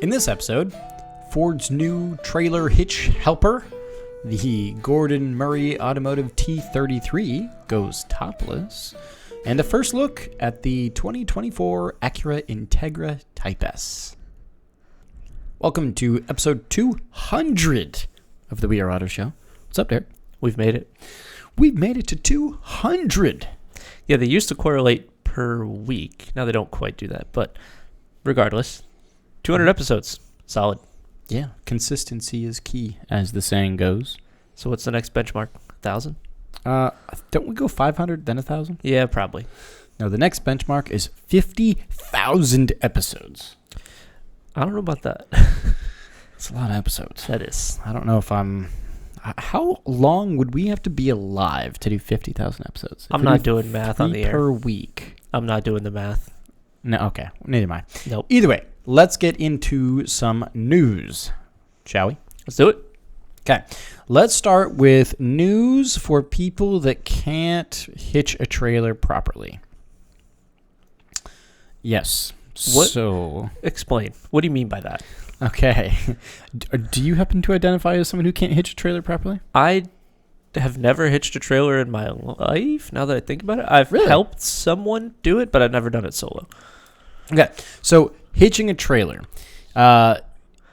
In this episode, Ford's new trailer hitch helper, the Gordon Murray Automotive T33, goes topless, and a first look at the 2024 Acura Integra Type S. Welcome to episode 200 of the We Are Auto Show. What's up, Derek? We've made it. We've made it to 200. Yeah, they used to correlate per week. Now they don't quite do that, but regardless, 200 episodes. Solid. Yeah, consistency is key, as the saying goes. So what's the next benchmark? 1,000? Don't we go 500, then 1,000? Yeah, probably. No, the next benchmark is 50,000 episodes. I don't know about that. That's a lot of episodes. That is. I don't know if I'm... How long would we have to be alive to do 50,000 episodes? I'm not doing math on the air. Per week. I'm not doing the math. No, okay. Neither am I. Nope. Either way, let's get into some news, shall we? Let's do it. Okay. Let's start with news for people that can't hitch a trailer properly. Yes. What? So... Explain. What do you mean by that? Okay. Do you happen to identify as someone who can't hitch a trailer properly? I have never hitched a trailer in my life, now that I think about it. I've helped someone do it, but I've never done it solo. Okay. So, hitching a trailer.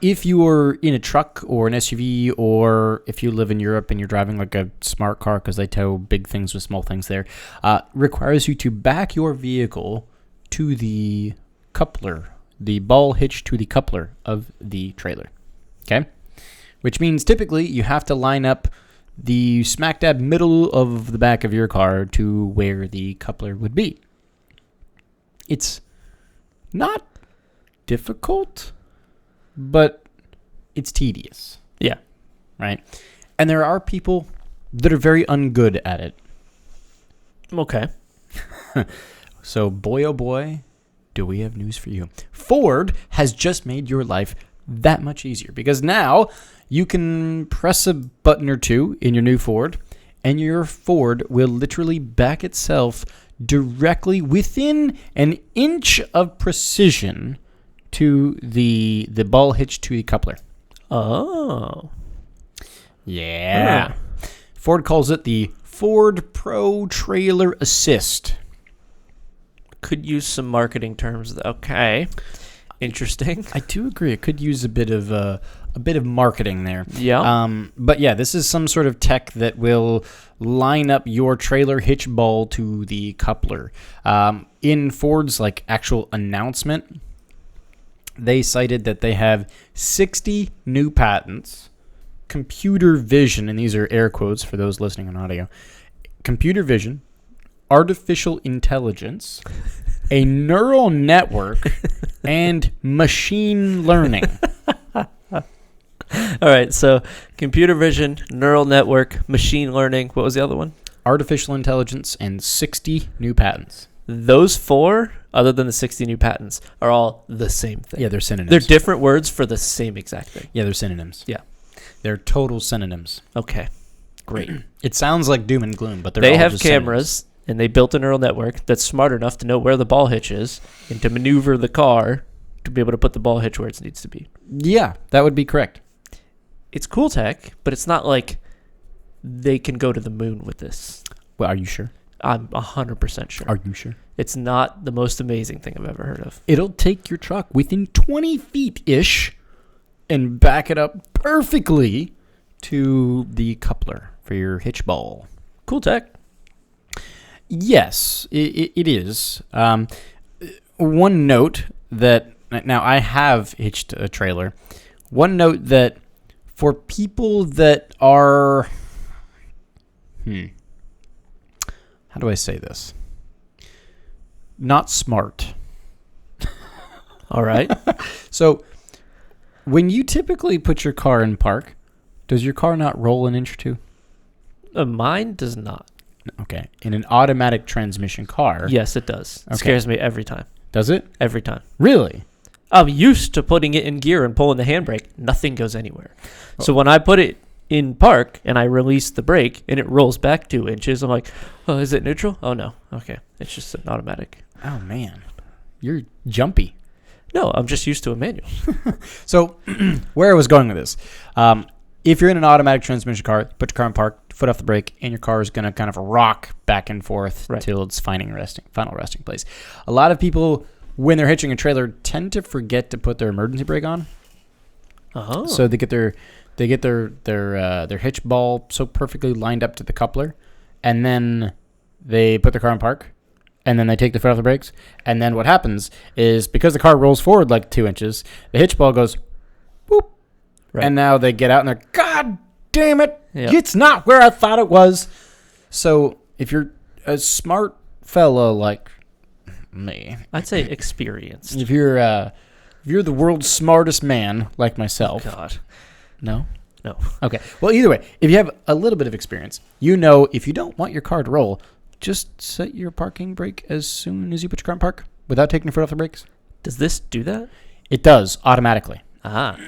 If you are in a truck or an SUV, or if you live in Europe and you're driving like a smart car because they tow big things with small things there, requires you to back your vehicle to the coupler, the ball hitch to the coupler of the trailer. Okay? Which means typically you have to line up the smack dab middle of the back of your car to where the coupler would be. It's not difficult, but it's tedious. Yeah. Right? And there are people that are very ungood at it. Okay. So, boy, oh boy, do we have news for you. Ford has just made your life that much easier because now you can press a button or two in your new Ford and your Ford will literally back itself directly within an inch of precision to the ball hitch to the coupler. Oh. Yeah. Ford calls it the Ford Pro Trailer Assist. Could use some marketing terms. Okay. Interesting. I do agree. It could use a bit of marketing there. Yeah. But yeah, this is some sort of tech that will line up your trailer hitch ball to the coupler. In Ford's like actual announcement, they cited that they have 60 new patents, computer vision, and these are air quotes for those listening on audio, computer vision, artificial intelligence, a neural network, and machine learning. All right, so computer vision, neural network, machine learning. What was the other one? Artificial intelligence and 60 new patents. Those four, other than the 60 new patents, are all the same thing. Yeah, they're synonyms. They're different words for the same exact thing. Yeah, they're synonyms. Yeah. They're total synonyms. Okay, great. It sounds like doom and gloom, but they all have just cameras, synonyms. And they built a neural network that's smart enough to know where the ball hitch is and to maneuver the car to be able to put the ball hitch where it needs to be. Yeah, that would be correct. It's cool tech, but it's not like they can go to the moon with this. Well, are you sure? I'm 100% sure. Are you sure? It's not the most amazing thing I've ever heard of. It'll take your truck within 20 feet-ish and back it up perfectly to the coupler for your hitch ball. Cool tech. Yes, it is. One note that... Now, I have hitched a trailer. One note that for people that are... How do I say this? Not smart. All right. So, when you typically put your car in park, does your car not roll an inch or two? Mine does not. Okay. In an automatic transmission car... Yes, it does. It scares me every time. Does it? Every time. Really? I'm used to putting it in gear and pulling the handbrake. Nothing goes anywhere. Oh. So when I put it in park and I release the brake and it rolls back 2 inches, I'm like, oh, is it neutral? Oh, no. Okay. It's just an automatic. Oh, man. You're jumpy. No, I'm just used to a manual. So where I was going with this, if you're in an automatic transmission car, put your car in park, foot off the brake, and your car is going to kind of rock back and forth till its final resting place. A lot of people, when they're hitching a trailer, tend to forget to put their emergency brake on. Oh. So they get their hitch ball so perfectly lined up to the coupler, and then they put their car in park, and then they take the foot off the brakes, and then what happens is, because the car rolls forward like 2 inches, the hitch ball goes boop, and now they get out and they're, God damn it, it's not where I thought it was. So if you're a smart fella like me, I'd say experienced. if you're the world's smartest man like myself, God, no. Okay. Well, either way, if you have a little bit of experience, you know if you don't want your car to roll, just set your parking brake as soon as you put your car in park without taking your foot off the brakes. Does this do that? It does, automatically. Ah.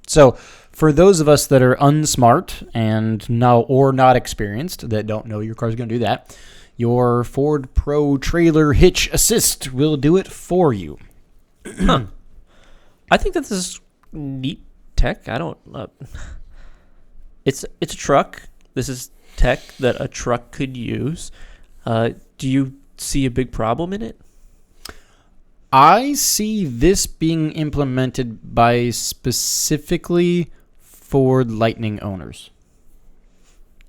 So for those of us that are unsmart and not experienced, that don't know your car's going to do that, your Ford Pro Trailer Hitch Assist will do it for you. Huh. I think that this is neat tech. I don't... It's a truck. This is tech that a truck could use. Do you see a big problem in it? I see this being implemented by specifically Ford Lightning owners.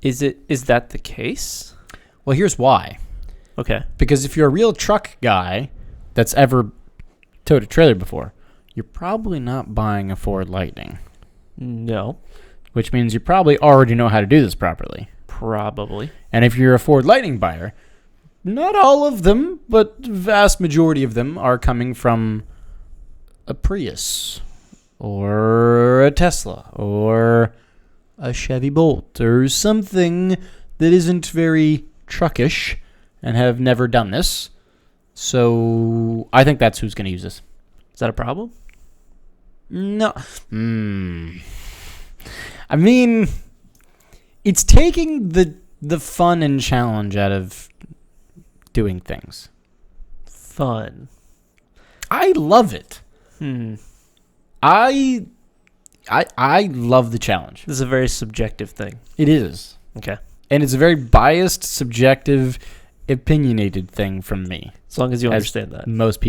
Is that the case? Well, here's why. Okay. Because if you're a real truck guy that's ever towed a trailer before, you're probably not buying a Ford Lightning. No. Which means you probably already know how to do this properly. Probably. And if you're a Ford Lightning buyer, not all of them, but vast majority of them are coming from a Prius or a Tesla or a Chevy Bolt or something that isn't very truckish and have never done this. So I think that's who's going to use this. Is that a problem? No. I mean, it's taking the fun and challenge out of doing things. Fun. I love it. I love the challenge. This is a very subjective thing. It is. Okay. And it's a very biased, subjective, opinionated thing from me. As long as you understand that. Most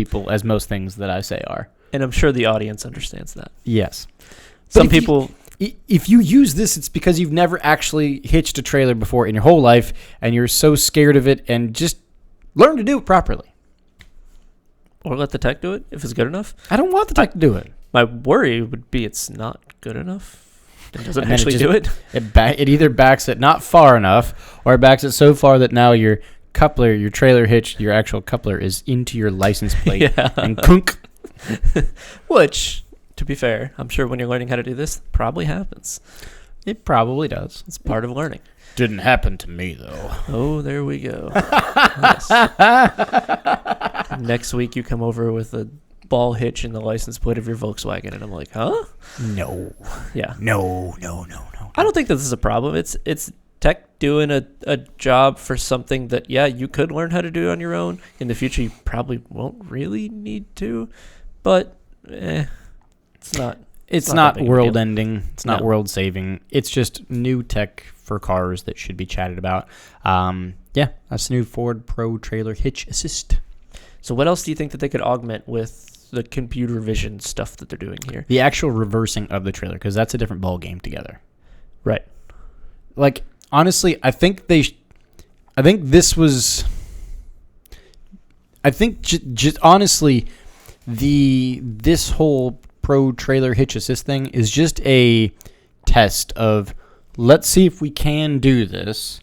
things that I say are. And I'm sure the audience understands that. Yes. Some people... If you use this, it's because you've never actually hitched a trailer before in your whole life, and you're so scared of it, and just learn to do it properly. Or let the tech do it if it's good enough. I don't want the tech to do it. My worry would be it's not good enough. It doesn't actually do it. It either backs it not far enough, or it backs it so far that now your coupler, your trailer hitch, your actual coupler is into your license plate. And kunk. Which... to be fair, I'm sure when you're learning how to do this, probably happens. It probably does. It's part of learning. Didn't happen to me, though. Oh, there we go. Next week, you come over with a ball hitch in the license plate of your Volkswagen, and I'm like, huh? No. Yeah. No. I don't think this is a problem. It's tech doing a job for something that, yeah, you could learn how to do on your own. In the future, you probably won't really need to, but It's not world ending. It's not world saving. It's just new tech for cars that should be chatted about. That's the new Ford Pro Trailer Hitch Assist. So what else do you think that they could augment with the computer vision stuff that they're doing here? The actual reversing of the trailer, because that's a different ball game together. Right. Like, honestly, I think just honestly, this whole Pro Trailer Hitch Assist thing is just a test of, let's see if we can do this.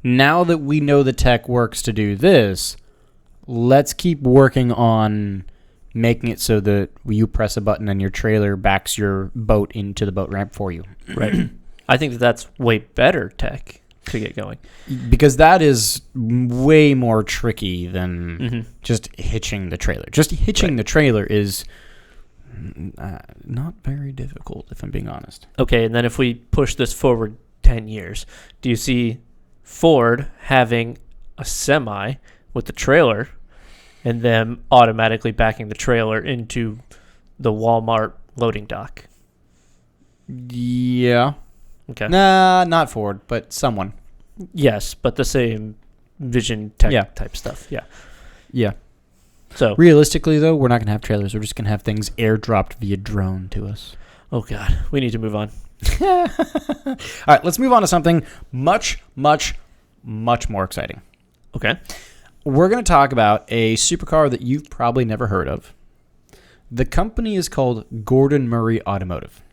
Now that we know the tech works to do this, let's keep working on making it so that you press a button and your trailer backs your boat into the boat ramp for you. Right. I think that's way better tech to get going. Because that is way more tricky than just hitching the trailer. Just hitching the trailer is... not very difficult, if I'm being honest. Okay, and then if we push this forward 10 years, do you see Ford having a semi with the trailer and them automatically backing the trailer into the Walmart loading dock. Yeah. Okay. Nah, not Ford, but someone. Yes, but the same vision tech type stuff. Yeah. Yeah. So realistically, though, we're not going to have trailers. We're just going to have things airdropped via drone to us. oh God, we need to move on. All right, let's move on to something much, much, much more exciting. Okay. We're going to talk about a supercar that you've probably never heard of. The company is called Gordon Murray Automotive.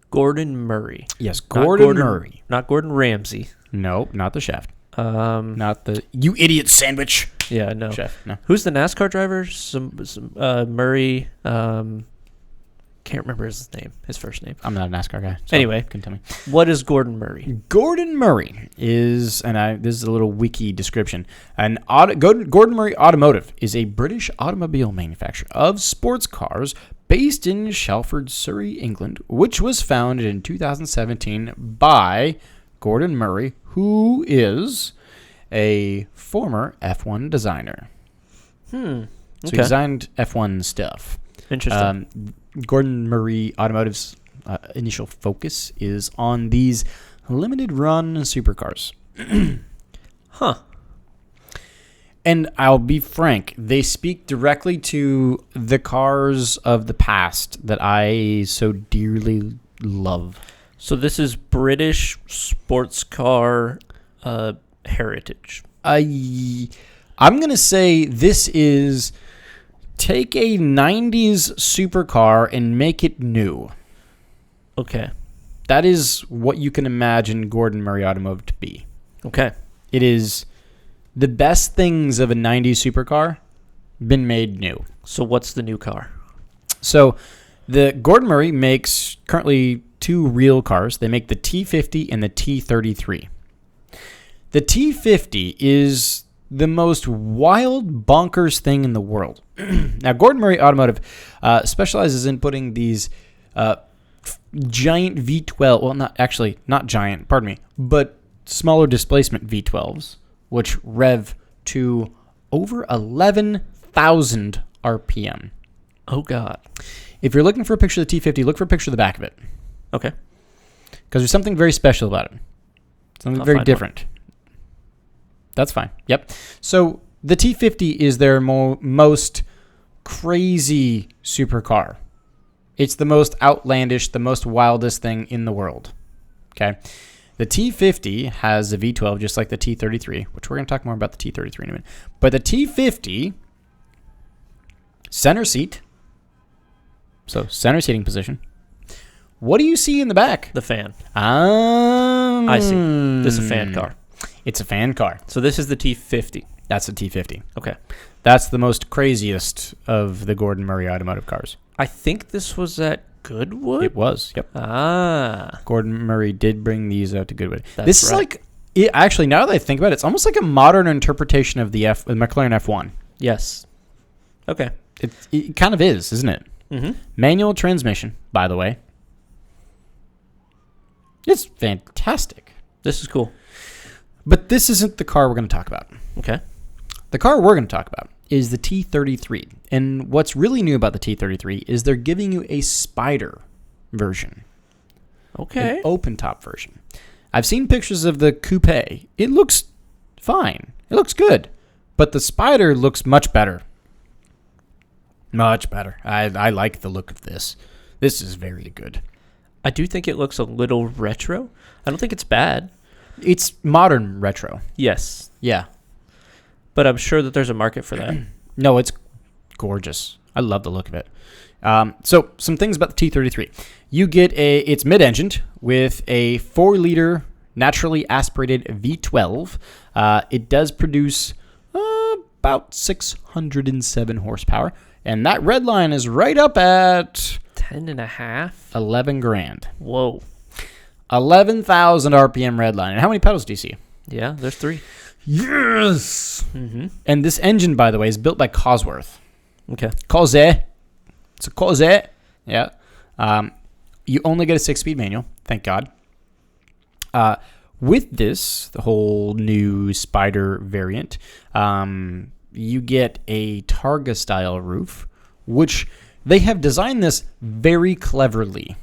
Gordon Murray. Yes, Gordon Murray. Not Gordon Ramsay. No, not the chef. Not the you idiot sandwich. Yeah, no. Chef. No. Who's the NASCAR driver? Some Murray. Can't remember his name. His first name. I'm not a NASCAR guy. So anyway, you can tell me. What is Gordon Murray? Gordon Murray is, this is a little wiki description. Gordon Murray Automotive is a British automobile manufacturer of sports cars based in Shalford, Surrey, England, which was founded in 2017 by Gordon Murray, who is a former F1 designer. So he designed F1 stuff. Interesting. Gordon Murray Automotive's initial focus is on these limited run supercars. Huh. And I'll be frank, they speak directly to the cars of the past that I so dearly love. So this is British sports car heritage. I'm going to say this is take a 90s supercar and make it new. Okay. That is what you can imagine Gordon Murray Automotive to be. Okay. It is the best things of a 90s supercar been made new. So what's the new car? So the Gordon Murray makes currently two real cars. They make the T50 and the T33. The T50 is the most wild, bonkers thing in the world. Now, Gordon Murray Automotive specializes in putting these giant V12, well, not giant, pardon me, but smaller displacement V12s, which rev to over 11,000 RPM. Oh, God. If you're looking for a picture of the T50, look for a picture of the back of it. Okay. Because there's something very special about it. Something very different. That's fine. Yep. So the T50 is their most crazy supercar. It's the most outlandish, the most wildest thing in the world. Okay. The T50 has a V12 just like the T33, which we're going to talk more about the T33 in a minute. But the T50, center seat. So center seating position. What do you see in the back? The fan. I see. This is a fan car. It's a fan car. So this is the T50. That's the T50. Okay. That's the most craziest of the Gordon Murray Automotive cars. I think this was at Goodwood? It was, yep. Gordon Murray did bring these out to Goodwood. This is like, actually, now that I think about it, it's almost like a modern interpretation of the McLaren F1. Yes. Okay. It kind of is, isn't it? Mm-hmm. Manual transmission, by the way. It's fantastic. This is cool. But this isn't the car we're going to talk about. Okay. The car we're going to talk about is the T33. And what's really new about the T33 is they're giving you a Spider version. Okay. An open top version. I've seen pictures of the coupe. It looks fine. It looks good. But the Spider looks much better. Much better. I like the look of this. This is very good. I do think it looks a little retro. I don't think it's bad. It's modern retro. Yes. Yeah. But I'm sure that there's a market for that. No, it's gorgeous. I love the look of it. So some things about the T33. You get it's mid-engined with a 4-liter naturally aspirated V12. It does produce about 607 horsepower. And that red line is right up at 10.5. 11 grand. Whoa. 11,000 RPM red line. And how many pedals do you see? Yeah, there's 3. Yes. Mm-hmm. And this engine, by the way, is built by Cosworth. Okay. It's a Cosworth. Yeah. You only get a 6-speed manual. Thank God. With this, the whole new Spider variant, you get a Targa style roof, which they have designed this very cleverly.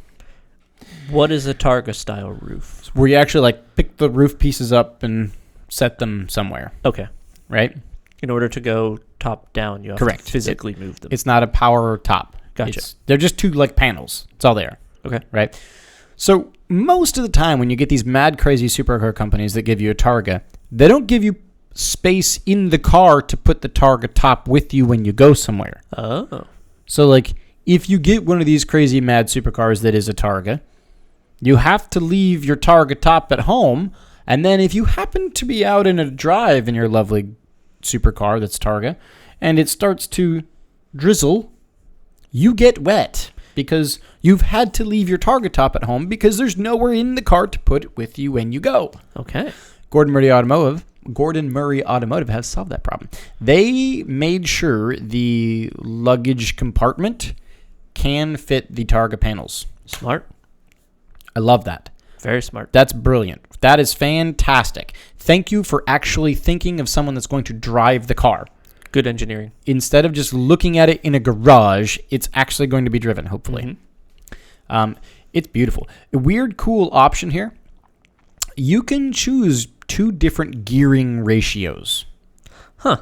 What is a Targa style roof? Where you actually like pick the roof pieces up and set them somewhere, Okay. right? In order to go top down, you have Correct. to physically move them. It's not a power top. Gotcha. They're just two like panels. That's all they are. Okay. Right? So most of the time when you get these mad crazy supercar companies that give you a Targa, they don't give you space in the car to put the Targa top with you when you go somewhere. Oh. So like if you get one of these crazy mad supercars that is a Targa, you have to leave your Targa top at home, and then if you happen to be out in a drive in your lovely supercar that's Targa, and it starts to drizzle, you get wet because you've had to leave your Targa top at home because there's nowhere in the car to put it with you when you go. Okay. Gordon Murray Automotive has solved that problem. They made sure the luggage compartment can fit the Targa panels. Smart. I love that. Very smart. That's brilliant. That is fantastic. Thank you for actually thinking of someone that's going to drive the car. Good engineering. Instead of just looking at it in a garage, it's actually going to be driven, hopefully. Mm-hmm. It's beautiful. A weird, cool option here. You can choose 2 different gearing ratios. Huh.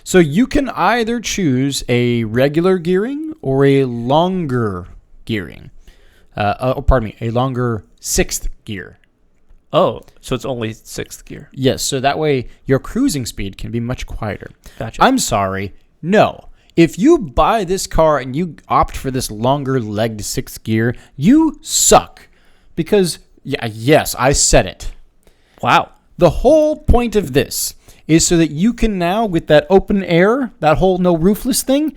So you can either choose a regular gearing or a longer gearing. A longer 6th gear. Oh, so it's only 6th gear. Yes, so that way your cruising speed can be much quieter. Gotcha. I'm sorry, no. If you buy this car and you opt for this longer-legged 6th gear, you suck. Because, yes, I said it. Wow. The whole point of this is so that you can now, with that open air, that whole no roofless thing,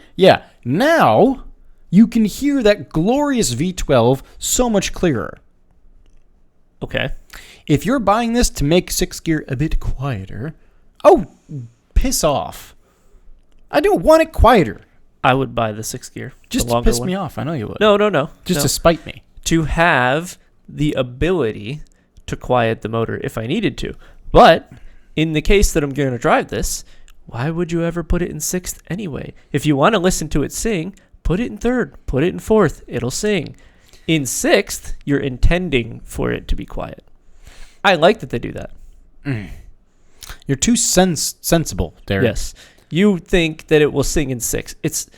now you can hear that glorious V12 so much clearer. Okay. If you're buying this to make 6th gear a bit quieter, oh, piss off. I don't want it quieter. I would buy the 6th gear. Just the to piss one. me off. I know you would. No. Just to spite me. To have the ability to quiet the motor if I needed to. But in the case that I'm going to drive this, why would you ever put it in 6th anyway? If you want to listen to it sing, put it in 3rd, put it in 4th, it'll sing. In 6th, you're intending for it to be quiet. I like that they do that. You're too sensible, Derek. Yes. You think that it will sing in 6th.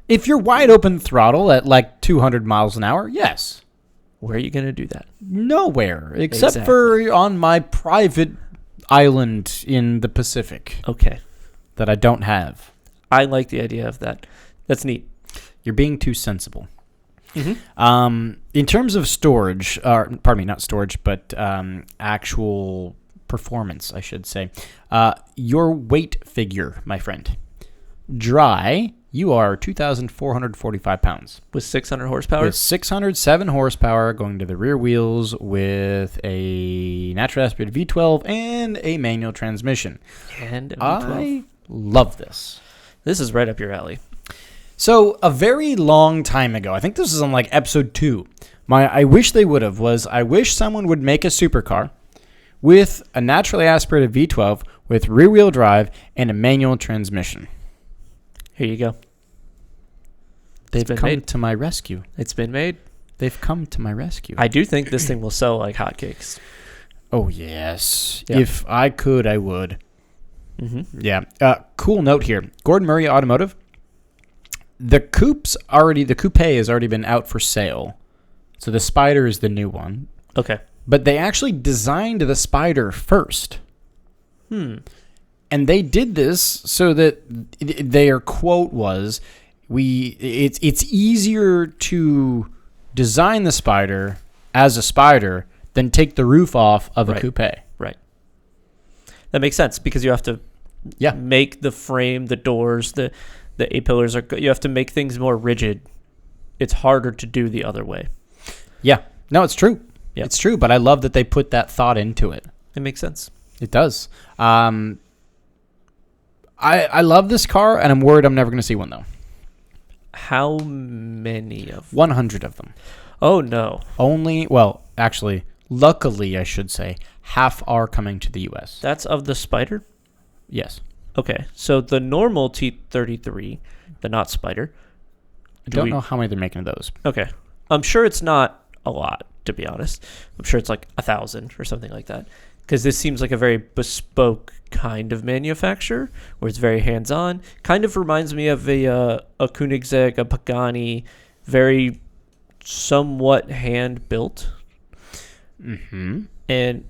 If you're wide open throttle at like 200 miles an hour, yes. Where are you going to do that? Nowhere, except for on my private island in the Pacific. Okay. That I don't have. I like the idea of that. That's neat. You're being too sensible. Mm-hmm. In terms of storage, not storage, but actual performance, I should say. Your weight figure, my friend. Dry, you are 2,445 pounds. With 600 horsepower? With 607 horsepower going to the rear wheels with a natural aspirated V12 and a manual transmission. And a V12. I love this. This is right up your alley. So a very long time ago, I think this is on like episode 2, I wish they would have I wish someone would make a supercar with a naturally aspirated V12 with rear wheel drive and a manual transmission. Here you go. They've come to my rescue. It's been made. They've come to my rescue. I do think this thing will sell like hotcakes. Oh, yes. Yeah. If I could, I would. Mm-hmm. Yeah. Cool note here. Gordon Murray Automotive. The coupe has already been out for sale. So the Spider is the new one. Okay. But they actually designed the Spider first. And they did this so that their quote was, it's easier to design the Spider as a Spider than take the roof off of a coupe. Right. That makes sense because you have to make the frame, the doors, the A-pillars, you have to make things more rigid. It's harder to do the other way. Yeah. No, it's true. Yep. It's true, but I love that they put that thought into it. It makes sense. It does. I love this car, and I'm worried I'm never going to see one, though. How many of them? 100 of them. Oh, no. Luckily, I should say, half are coming to the U.S. That's of the Spider? Yes. Okay, so the normal T33, the not Spider. I don't know how many they're making of those. Okay, I'm sure it's not a lot, to be honest. I'm sure it's like 1,000 or something like that. Because this seems like a very bespoke kind of manufacturer where it's very hands-on. Kind of reminds me of a Koenigsegg, a Pagani, very somewhat hand-built. Mm-hmm. And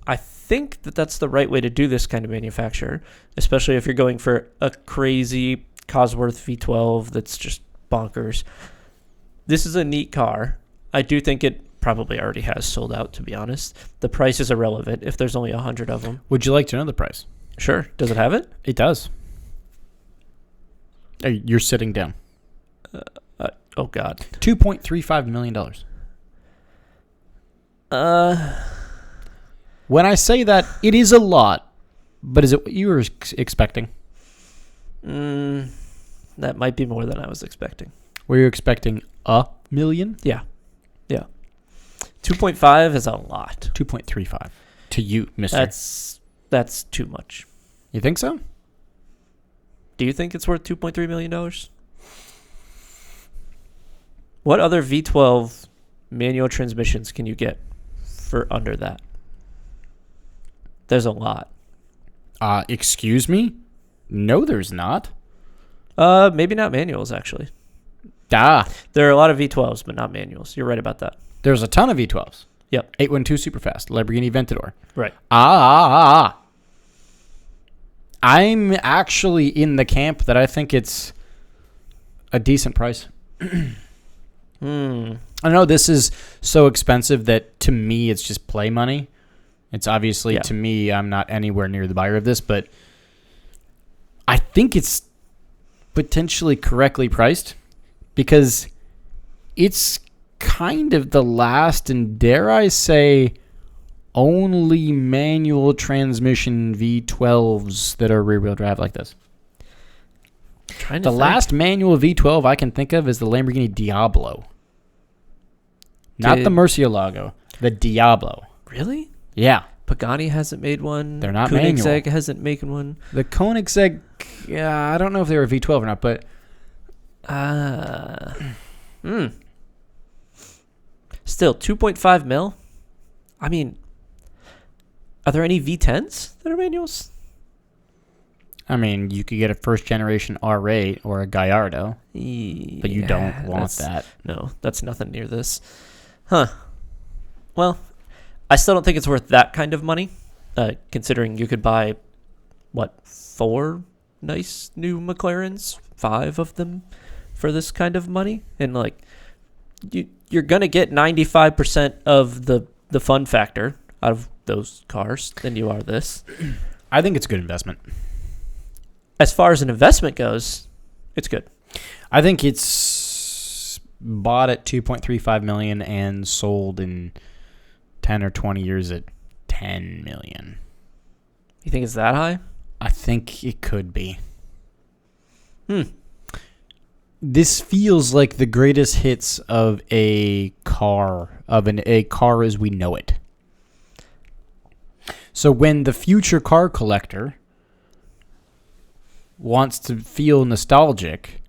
I think that that's the right way to do this kind of manufacture, especially if you're going for a crazy Cosworth V12 that's just bonkers. This is a neat car. I do think it probably already has sold out, to be honest. The price is irrelevant if there's only 100 of them. Would you like to know the price? Sure. Does it have it? It does. You're sitting down. Oh, God. $2.35 million. When I say that, it is a lot, but is it what you were expecting? That might be more than I was expecting. Were you expecting $1 million? Yeah. 2.5 is a lot. 2.35 to you, mister. That's too much. You think so? Do you think it's worth $2.3 million? What other V12 manual transmissions can you get for under that? There's a lot. Excuse me? No, there's not. Maybe not manuals, actually. There are a lot of V12s, but not manuals. You're right about that. There's a ton of V12s. Yep. 812 Superfast, Lamborghini Aventador. Right. I'm actually in the camp that I think it's a decent price. I know this is so expensive that to me it's just play money. It's obviously, to me, I'm not anywhere near the buyer of this, but I think it's potentially correctly priced because it's kind of the last and, dare I say, only manual transmission V12s that are rear-wheel drive like this. The last manual V12 I can think of is the Lamborghini Diablo. Not the Murcielago, the Diablo. Really? Yeah. Pagani hasn't made one. They're not Koenigsegg hasn't made one. The Koenigsegg, I don't know if they were V12 or not, but... Still, 2.5 mil? I mean, are there any V10s that are manuals? I mean, you could get a first-generation R8 or a Gallardo, but you don't want that. No, that's nothing near this. Huh. Well, I still don't think it's worth that kind of money, considering you could buy, 4 nice new McLarens? 5 of them for this kind of money? And, you're going to get 95% of the fun factor out of those cars than you are this. I think it's a good investment. As far as an investment goes, it's good. I think it's bought at $2.35 million and sold in 10 or 20 years at $10 million. You think it's that high? I think it could be. This feels like the greatest hits of a car as we know it. So when the future car collector wants to feel nostalgic,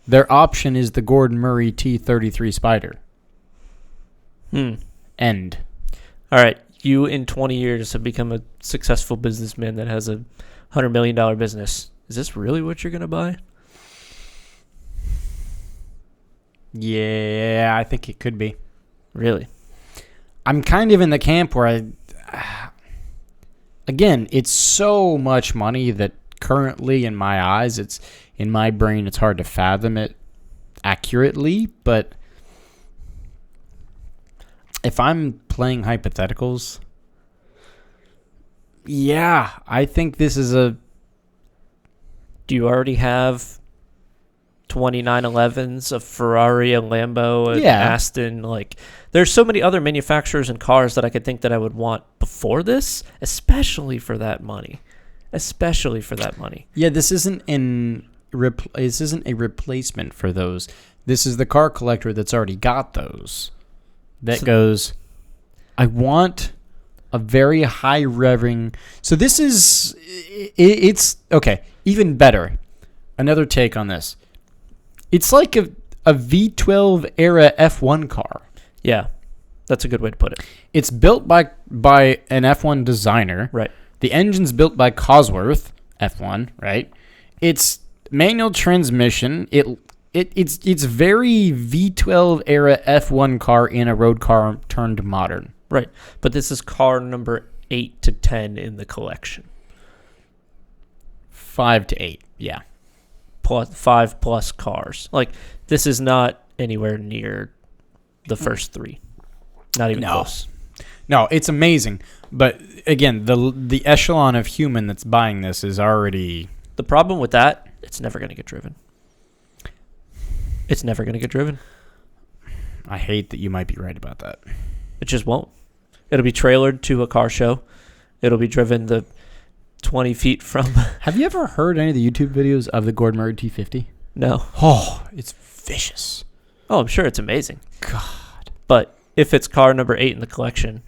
their option is the Gordon Murray T33 Spider. End. All right. You in 20 years have become a successful businessman that has a $100 million business. Is this really what you're going to buy? Yeah, I think it could be. Really? I'm kind of in the camp where again, it's so much money that currently in my eyes, in my brain, it's hard to fathom it accurately, but if I'm playing hypotheticals, yeah, I think this is a... Do you already have 2911s, a Ferrari, a Lambo, an Aston? There's so many other manufacturers and cars that I could think that I would want before this, especially for that money. Yeah, this isn't a replacement for those. This is the car collector that's already got those. That goes, I want a very high revving. So this is, it's, okay, even better. Another take on this. It's like a V12 era F1 car. Yeah, that's a good way to put it. It's built by an F1 designer. Right. The engine's built by Cosworth F1, right? It's manual transmission. It's very V12 era F1 car in a road car turned modern. Right. But this is car number 8 to 10 in the collection. 5 to 8, yeah. Plus 5 plus cars. Like, this is not anywhere near the first 3. Not even close. No, it's amazing. But again, the echelon of human that's buying this is already... The problem with that, it's never going to get driven. It's never going to get driven. I hate that you might be right about that. It just won't. It'll be trailered to a car show. It'll be driven the 20 feet from... Have you ever heard any of the YouTube videos of the Gordon Murray T50? No. Oh, it's vicious. Oh, I'm sure it's amazing. God. But if it's car number 8 in the collection,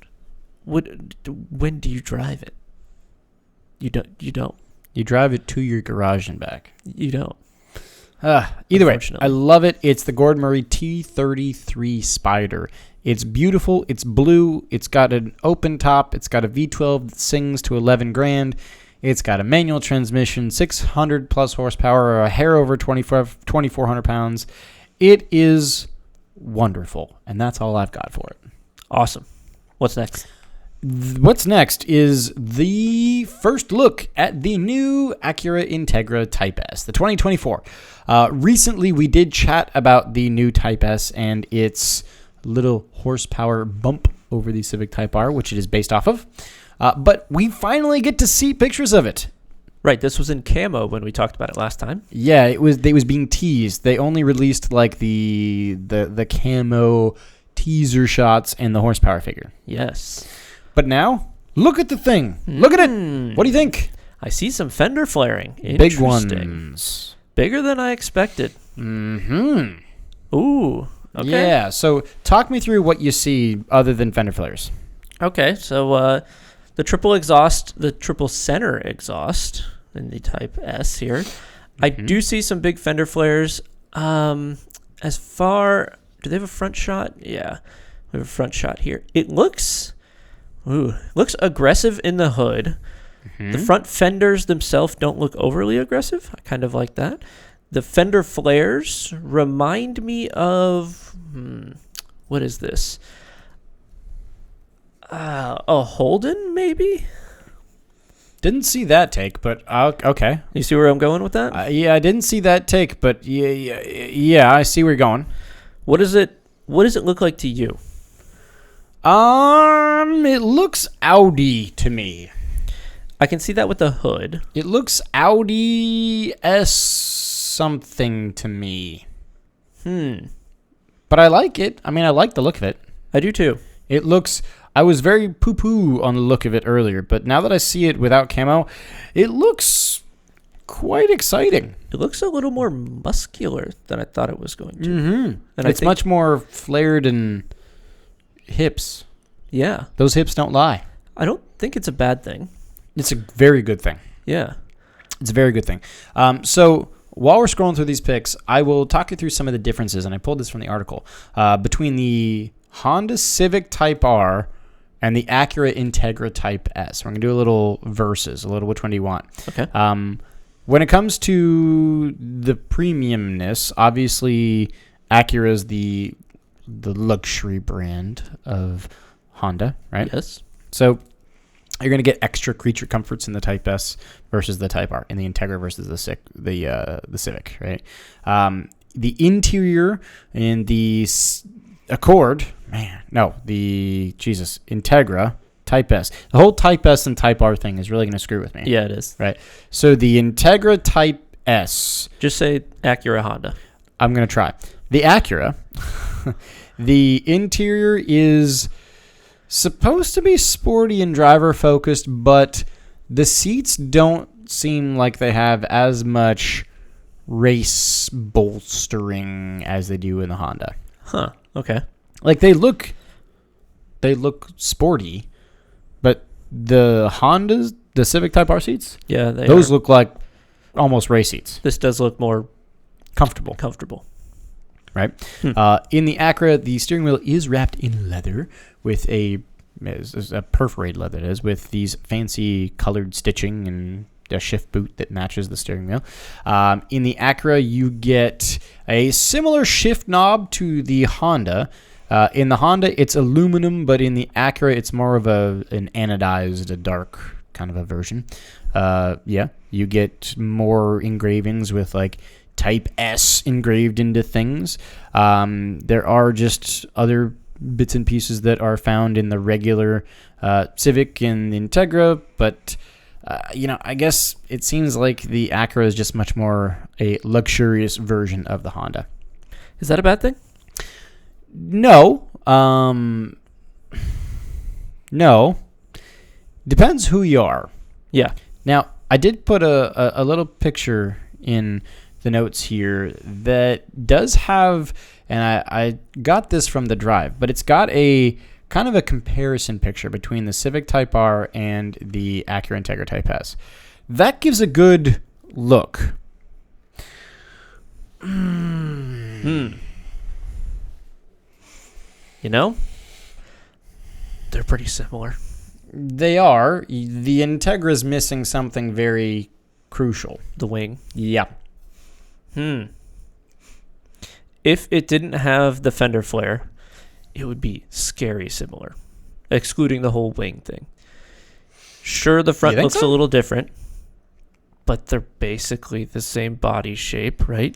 when do you drive it? You don't. You drive it to your garage and back. You don't. Either way, I love it. It's the Gordon Murray T33 Spider. It's beautiful. It's blue. It's got an open top. It's got a V12 that sings to 11 grand. It's got a manual transmission, 600 plus horsepower, a hair over 2,400 pounds. It is wonderful, and that's all I've got for it. Awesome. What's next? What's next is the first look at the new Acura Integra Type S, the 2024. Recently, we did chat about the new Type S and its little horsepower bump over the Civic Type R, which it is based off of. But we finally get to see pictures of it. Right, this was in camo when we talked about it last time. Yeah, it was being teased. They only released like the camo teaser shots and the horsepower figure. Yes. But now, look at the thing. Look at it. What do you think? I see some fender flaring. Big ones. Bigger than I expected. Mm-hmm. Ooh. Okay. Yeah, so talk me through what you see other than fender flares. Okay, so the triple center exhaust in the Type S here. Mm-hmm. I do see some big fender flares. Do they have a front shot? Yeah, we have a front shot here. It looks aggressive in the hood. Mm-hmm. The front fenders themselves don't look overly aggressive. I kind of like that. The fender flares remind me of, what is this? A Holden, maybe? Didn't see that take, but okay. You see where I'm going with that? Yeah, I didn't see that take, but yeah, I see where you're going. What does it look like to you? It looks Audi to me. I can see that with the hood. It looks Audi S something to me. But I like it. I mean, I like the look of it. I do too. It looks... I was very poo-poo on the look of it earlier, but now that I see it without camo, it looks quite exciting. It looks a little more muscular than I thought it was going to. Mm-hmm. And it's much more flared and hips. Yeah. Those hips don't lie. I don't think it's a bad thing. It's a very good thing. Yeah. It's a very good thing. So while we're scrolling through these pics, I will talk you through some of the differences, and I pulled this from the article, between the Honda Civic Type R and the Acura Integra Type S. We're going to do a little versus, which one do you want? Okay. When it comes to the premiumness, obviously Acura is the luxury brand of Honda, right? Yes. So you're going to get extra creature comforts in the Type S versus the Type R, in the Integra versus the Civic, right? The interior in the Integra Type S. The whole Type S and Type R thing is really going to screw with me. Yeah, it is. Right. So the Integra Type S. Just say Acura Honda. I'm going to try. The Acura, the interior is supposed to be sporty and driver focused, but the seats don't seem like they have as much race bolstering as they do in the Honda. Huh. Okay. Like they look sporty, but the Hondas, the Civic Type R seats, Yeah, those look like almost race seats. This does look more Comfortable. Right? In the Acura, the steering wheel is wrapped in leather with a perforated leather, it is, with these fancy colored stitching and a shift boot that matches the steering wheel. In the Acura, you get a similar shift knob to the Honda. In the Honda, it's aluminum, but in the Acura, it's more of an anodized, a dark kind of a version. You get more engravings with like Type S engraved into things. There are just other bits and pieces that are found in the regular Civic and Integra, but I guess it seems like the Acura is just much more a luxurious version of the Honda. Is that a bad thing? No. No. Depends who you are. Yeah. Now, I did put a little picture in the notes here that does have, and I got this from the drive, but it's got a kind of a comparison picture between the Civic Type R and the Acura Integra Type S. That gives a good look. You know, they're pretty similar. They are. The Integra is missing something very crucial. The wing. Yeah. If it didn't have the fender flare, it would be scary similar, excluding the whole wing thing. Sure, the front looks a little different, but they're basically the same body shape, right?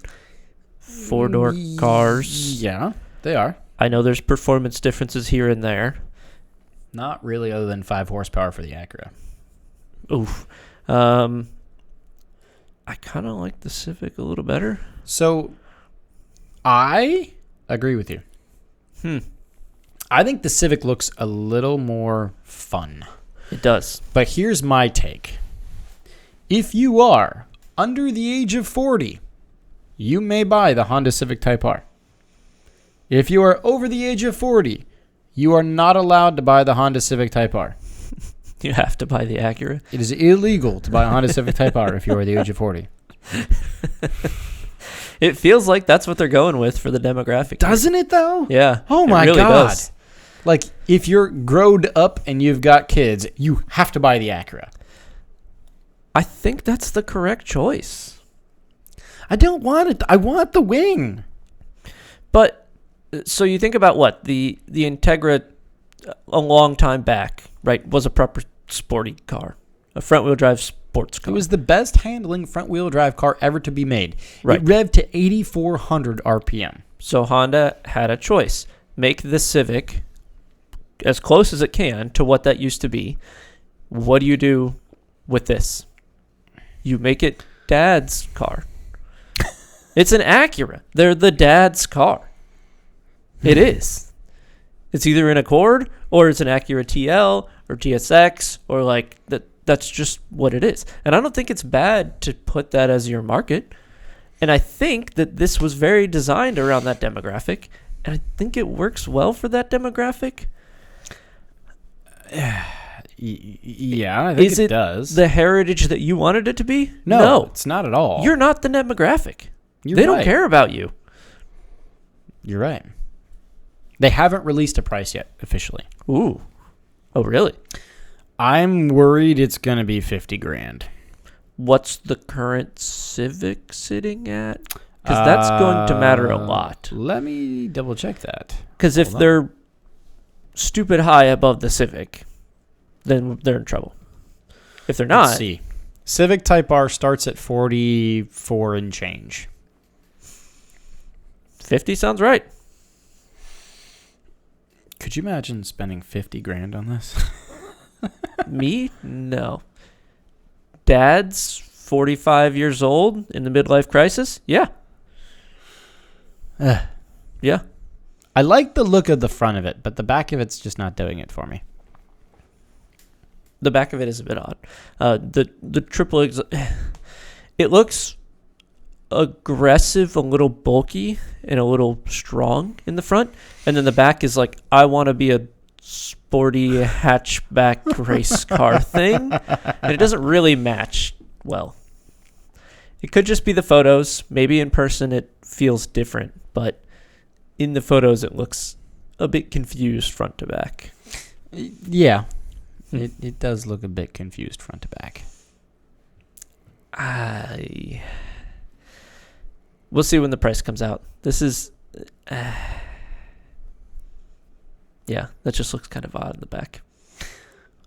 Four-door cars. Yeah, they are. I know there's performance differences here and there. Not really, other than 5 horsepower for the Acura. Oof. I kind of like the Civic a little better. So, I agree with you. I think the Civic looks a little more fun. It does. But here's my take. If you are under the age of 40, you may buy the Honda Civic Type R. If you are over the age of 40, you are not allowed to buy the Honda Civic Type R. You have to buy the Acura. It is illegal to buy a Honda Civic Type R if you are the age of 40. It feels like that's what they're going with for the demographic. Doesn't it, though? Yeah. Oh, my really God. Does. Like, if you're growed up and you've got kids, you have to buy the Acura. I think that's the correct choice. I don't want it. I want the wing. But, so you think about what? The Integra, a long time back, right, was a proper sporty car. A front-wheel drive sports car. It was the best handling front-wheel drive car ever to be made. Right. It revved to 8,400 RPM. So Honda had a choice. Make the Civic as close as it can to what that used to be. What do you do with this? You make it Dad's car. It's an Acura. They're the Dad's car. It is. It's either an Accord or it's an Acura TL or TSX or like that. That's just what it is. And I don't think it's bad to put that as your market. And I think that this was very designed around that demographic. And I think it works well for that demographic. Yeah, I think Is it does. The heritage that you wanted it to be? No, it's not at all. You're not the demographic. You're they right. don't care about you. You're right. They haven't released a price yet, officially. Ooh. Oh, really? I'm worried it's going to be $50,000. What's the current Civic sitting at? Because that's going to matter a lot. Let me double check that. Because if they're stupid high above the Civic, then they're in trouble. If they're not, Let's see. Civic Type R starts at 44 and change. 50 sounds right. Could you imagine spending $50,000 on this? Me? No. Dad's 45 years old in the midlife crisis? Yeah. Yeah. I like the look of the front of it, but the back of it's just not doing it for me. The back of it is a bit odd. The triple it looks aggressive, a little bulky, and a little strong in the front, and then the back is like, I want to be a sporty hatchback race car thing, and it doesn't really match well. It could just be the photos. Maybe in person it feels different, but in the photos it looks a bit confused front to back. Yeah. It does look a bit confused front to back. We'll see when the price comes out. This is... yeah, that just looks kind of odd in the back.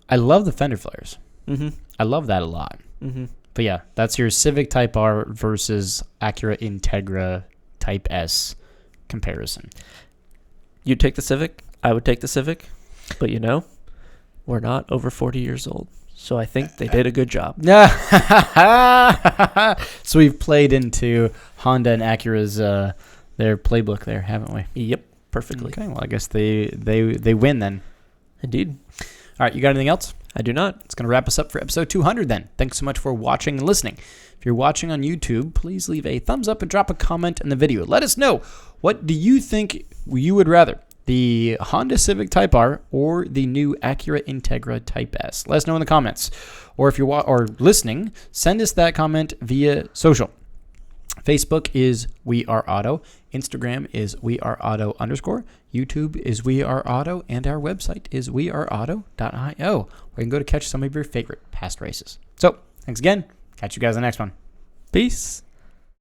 I love the fender flares. Mm-hmm. I love that a lot. Mm-hmm. But yeah, that's your Civic Type R versus Acura Integra Type S comparison. You'd take the Civic. I would take the Civic. But we're not over 40 years old. So I think they did a good job. So we've played into Honda and Acura's their playbook there, haven't we? Yep, perfectly. Okay, well, I guess they win then. Indeed. All right, you got anything else? I do not. It's going to wrap us up for episode 200 then. Thanks so much for watching and listening. If you're watching on YouTube, please leave a thumbs up and drop a comment in the video. Let us know, what do you think you would rather? The Honda Civic Type R or the new Acura Integra Type S? Let us know in the comments. Or if you're listening, send us that comment via social. Facebook is We Are Auto. Instagram is WeAreAuto_. YouTube is We Are Auto. And our website is weareauto.io, where you can go to catch some of your favorite past races. So, thanks again. Catch you guys on the next one. Peace.